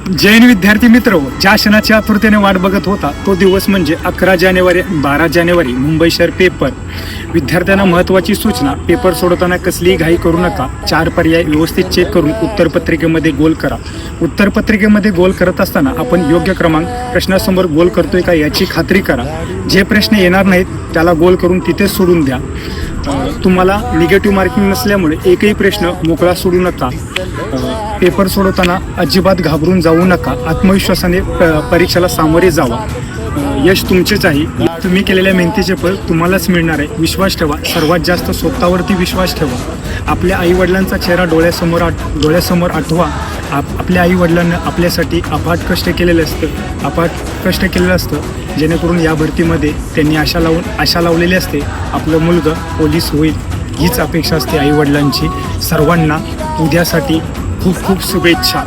जय हिंद विद्यार्थी मित्र, ज्या क्षणाची आतुरतेने वाट बघत होता तो दिवस म्हणजे 11 जानेवारी 12 जानेवारी मुंबई शहर पेपर. विद्यार्थ्यांना महत्त्वाची सूचना: पेपर सोडवताना कसलीही घाई करू नका. 4 पर्याय व्यवस्थित चेक करून उत्तरपत्रिकेमध्ये गोल करा. उत्तरपत्रिकेमध्ये गोल करत असताना आपण योग्य क्रमांक प्रश्नासमोर गोल करतोय का याची खात्री करा. जे प्रश्न येणार नाहीत त्याला गोल करून तिथेच सोडून द्या. तुम्हाला निगेटिव्ह मार्किंग नसल्यामुळे एकही प्रश्न मोकळा सोडू नका. पेपर सोडवताना अजिबात घाबरून जाऊ नका. आत्मविश्वासाने परीक्षेला सामोरे जावा. यश तुमचेच आहे. तुम्ही केलेल्या मेहनतीचे फळ तुम्हालाच मिळणार आहे. विश्वास ठेवा. सर्वात जास्त स्वतःवरती विश्वास ठेवा. आपल्या आईवडिलांचा चेहरा डोळ्यासमोर आठवा. आपल्या आईवडिलांना आपल्यासाठी अफाट कष्ट केलेलं असतं जेणेकरून या भरतीमध्ये त्यांनी आशा लावलेली असते. आपलं मुलगा पोलीस होईल हीच अपेक्षा असते आईवडिलांची. सर्वांना उद्यासाठी खूप खूप शुभेच्छा.